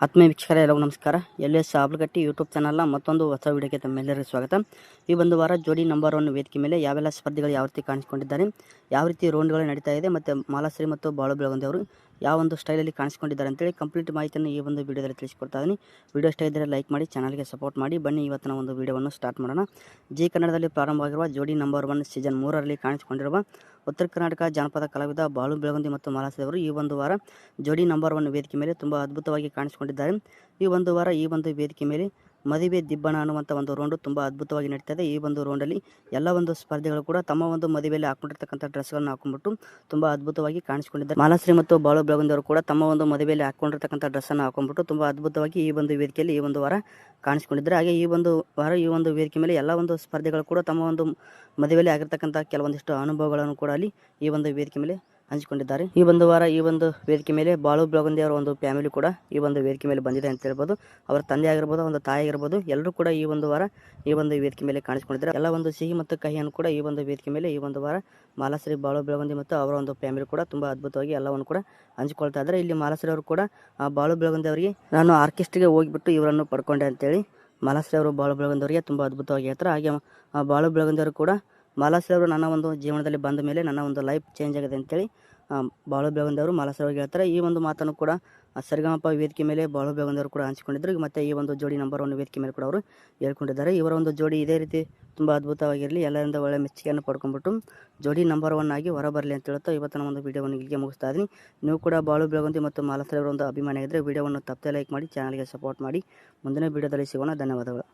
ಆತ್ಮೀಯ ವೀಕ್ಷಕರೇ ಎಲ್ಲರಿಗೂ ನಮಸ್ಕಾರ. LS ಆಬ್ಲಗಟ್ಟಿ ಯೂಟ್ಯೂಬ್ ಚಾನಲ್ನ ಮತ್ತೊಂದು ಹೊಸ ವಿಡಿಯೋಗೆ ತಮ್ಮೆಲ್ಲರಿಗೂ ಸ್ವಾಗತ. ಈ ಒಂದು ವಾರ ಜೋಡಿ ನಂಬರ್ 1 ವೇದಿಕೆ ಮೇಲೆ ಯಾವೆಲ್ಲ ಸ್ಪರ್ಧಿಗಳು ಯಾವ ರೀತಿ ಕಾಣಿಸಿಕೊಂಡಿದ್ದಾರೆ, ಯಾವ ರೀತಿ ರೌಂಡ್ಗಳು ನಡೀತಾ ಇದೆ, ಮತ್ತು ಮಾಲಾಶ್ರೀ ಮತ್ತು ಬಾಳು ಬೆಳಗುಂದಿ ಅವರು ಯಾವ ಒಂದು ಸ್ಟೈಲಲ್ಲಿ ಕಾಣಿಸಿಕೊಂಡಿದ್ದಾರೆ ಅಂತೇಳಿ ಕಂಪ್ಲೀಟ್ ಮಾಹಿತಿಯನ್ನು ಈ ಒಂದು ವಿಡಿಯೋದಲ್ಲಿ ತಿಳಿಸಿಕೊಡ್ತಾ ಇದ್ದೀನಿ. ವಿಡಿಯೋ ಇಷ್ಟ ಇದ್ದರೆ ಲೈಕ್ ಮಾಡಿ, ಚಾನಲ್ಗೆ ಸಪೋರ್ಟ್ ಮಾಡಿ. ಬನ್ನಿ ಇವತ್ತಿನ ಒಂದು ವಿಡಿಯೋವನ್ನು ಸ್ಟಾರ್ಟ್ ಮಾಡೋಣ. ಜಿ ಕನ್ನಡದಲ್ಲಿ ಪ್ರಾರಂಭವಾಗಿರುವ ಜೋಡಿ ನಂಬರ್ 1 ಸೀಸನ್ 3ರಲ್ಲಿ ಕಾಣಿಸಿಕೊಂಡಿರುವ ಉತ್ತರ ಕರ್ನಾಟಕ ಜಾನಪದ ಕಲಾವಿದ ಬಾಳು ಬೆಳಗುಂದಿ ಮತ್ತು ಮಾಲಾಶ್ರೀ ಅವರು ಈ ಒಂದು ವಾರ ಜೋಡಿ ನಂಬರ್ 1 ವೇದಿಕೆ ಮೇಲೆ ತುಂಬ ಅದ್ಭುತವಾಗಿ ಕಾಣಿಸಿಕೊಂಡಿದ್ದಾರೆ. ಈ ಒಂದು ವಾರ ಈ ಒಂದು ವೇದಿಕೆ ಮೇಲೆ ಮದುವೆ ದಿಬ್ಬಣ ಅನ್ನುವಂಥ ಒಂದು ರೌಂಡು ತುಂಬ ಅದ್ಭುತವಾಗಿ ನಡೀತಾ ಇದೆ. ಈ ಒಂದು ರೌಂಡಲ್ಲಿ ಎಲ್ಲ ಒಂದು ಸ್ಪರ್ಧಿಗಳು ಕೂಡ ತಮ್ಮ ಒಂದು ಮದುವೆಯಲ್ಲಿ ಹಾಕೊಂಡಿರ್ತಕ್ಕಂಥ ಡ್ರೆಸ್ಗಳನ್ನು ಹಾಕೊಂಡ್ಬಿಟ್ಟು ತುಂಬ ಅದ್ಭುತವಾಗಿ ಕಾಣಿಸಿಕೊಂಡಿದ್ದಾರೆ. ಮಾಲಾಶ್ರೀ ಮತ್ತು ಬಾಳು ಬೆಳಗುಂದಿ ಅವರು ಕೂಡ ತಮ್ಮ ಒಂದು ಮದುವೆಯಲ್ಲಿ ಹಾಕೊಂಡಿರ್ತಕ್ಕಂಥ ಡ್ರೆಸ್ಸನ್ನು ಹಾಕೊಂಡ್ಬಿಟ್ಟು ತುಂಬ ಅದ್ಭುತವಾಗಿ ಈ ಒಂದು ವೇದಿಕೆಯಲ್ಲಿ ಈ ಒಂದು ವಾರ ಕಾಣಿಸಿಕೊಂಡಿದ್ದಾರೆ. ಹಾಗೆ ಈ ಒಂದು ವಾರ ಈ ಒಂದು ವೇದಿಕೆ ಮೇಲೆ ಎಲ್ಲ ಒಂದು ಸ್ಪರ್ಧಿಗಳು ಕೂಡ ತಮ್ಮ ಒಂದು ಮದುವೆಯಲ್ಲಿ ಆಗಿರ್ತಕ್ಕಂಥ ಕೆಲವೊಂದಿಷ್ಟು ಅನುಭವಗಳನ್ನು ಕೂಡ ಅಲ್ಲಿ ಈ ಒಂದು ವೇದಿಕೆ ಮೇಲೆ ಹಂಚಿಕೊಂಡಿದ್ದಾರೆ. ಈ ಒಂದು ವಾರ ಈ ಒಂದು ವೇದಿಕೆ ಮೇಲೆ ಬಾಳು ಬೆಳಗುಂದಿ ಅವರ ಒಂದು ಫ್ಯಾಮಿಲಿ ಕೂಡ ಈ ಒಂದು ವೇದಿಕೆ ಮೇಲೆ ಬಂದಿದೆ ಅಂತ ಹೇಳ್ಬೋದು. ಅವರ ತಂದೆ ಆಗಿರ್ಬೋದು, ಒಂದು ತಾಯಿ ಆಗಿರ್ಬೋದು, ಎಲ್ಲರೂ ಕೂಡ ಈ ಒಂದು ವಾರ ಈ ಒಂದು ವೇದಿಕೆ ಮೇಲೆ ಕಾಣಿಸಿಕೊಂಡಿದ್ದಾರೆ. ಎಲ್ಲ ಒಂದು ಸಿಹಿ ಮತ್ತು ಕಹಿಯನ್ನು ಕೂಡ ಈ ಒಂದು ವೇದಿಕೆ ಮೇಲೆ ಈ ಒಂದು ವಾರ ಮಾಲಾಶ್ರೀ ಬಾಳು ಬೆಳಗುಂದಿ ಮತ್ತು ಅವರ ಒಂದು ಫ್ಯಾಮಿಲಿ ಕೂಡ ತುಂಬ ಅದ್ಭುತವಾಗಿ ಎಲ್ಲವನ್ನು ಕೂಡ ಹಂಚಿಕೊಳ್ತಾ ಇದ್ದಾರೆ. ಇಲ್ಲಿ ಮಾಲಾಶ್ರೀ ಅವರು ಕೂಡ ಬಾಳು ಬೆಳಗುಂದಿ ಅವರಿಗೆ ನಾನು ಆರ್ಕೆಸ್ಟ್ರಿಗೆ ಹೋಗಿಬಿಟ್ಟು ಇವರನ್ನು ಪಡ್ಕೊಂಡೆ ಅಂತೇಳಿ ಮಾಲಾಶ್ರೀ ಅವರು ಬಾಳು ಬೆಳಗುಂದಿ ಅವರಿಗೆ ತುಂಬ ಅದ್ಭುತವಾಗಿ ಹೇಳ್ತಾರೆ. ಹಾಗೆ ಬಾಳು ಬೆಳಗುಂದಿ ಅವರು ಕೂಡ ಮಾಲಾಶ್ರೀ ಅವರು ನನ್ನ ಒಂದು ಜೀವನದಲ್ಲಿ ಬಂದ ಮೇಲೆ ನನ್ನ ಒಂದು ಲೈಫ್ ಚೇಂಜ್ ಆಗಿದೆ ಅಂತೇಳಿ ಬಾಳು ಬೆಳಗುಂದಿ ಅವರು ಮಾಲಾಶ್ರೀ ಅವರಿಗೆ ಹೇಳ್ತಾರೆ. ಈ ಒಂದು ಮಾತನ್ನು ಕೂಡ ಸರಿಗಮಪ ವೇದಿಕೆ ಮೇಲೆ ಬಾಳು ಬೆಳಗುಂದಿ ಅವರು ಕೂಡ ಹಂಚಿಕೊಂಡಿದ್ದರು. ಮತ್ತು ಈ ಒಂದು ಜೋಡಿ ನಂಬರ್ 1 ವೇದಿಕೆ ಮೇಲೆ ಕೂಡ ಅವರು ಹೇಳ್ಕೊಂಡಿದ್ದಾರೆ. ಇವರ ಒಂದು ಜೋಡಿ ಇದೇ ರೀತಿ ತುಂಬ ಅದ್ಭುತವಾಗಿರಲಿ, ಎಲ್ಲರಿಂದ ಒಳ್ಳೆ ಮೆಚ್ಚುಗೆಯನ್ನು ಪಡ್ಕೊಂಡ್ಬಿಟ್ಟು ಜೋಡಿ ನಂಬರ್ 1 ಆಗಿ ಹೊರಬರಲಿ ಅಂತ ಹೇಳ್ತಾ ಇವತ್ತಿನ ಒಂದು ವಿಡಿಯೋವನ್ನು ಇಲ್ಲಿಗೆ ಮುಗಿಸ್ತಾ ಇದ್ದೀನಿ. ನೀವು ಕೂಡ ಬಾಳು ಬೆಳಗುಂದಿ ಮತ್ತು ಮಾಲಾಶ್ರೀ ಅವರ ಒಂದು ಅಭಿಮಾನಿ ಆಗಿದ್ದರೆ ವಿಡಿಯೋವನ್ನು ತಪ್ಪದೆ ಲೈಕ್ ಮಾಡಿ, ಚಾನಲ್ಗೆ ಸಪೋರ್ಟ್ ಮಾಡಿ. ಮುಂದಿನ ವಿಡಿಯೋದಲ್ಲಿ ಸಿಗೋಣ. ಧನ್ಯವಾದಗಳು.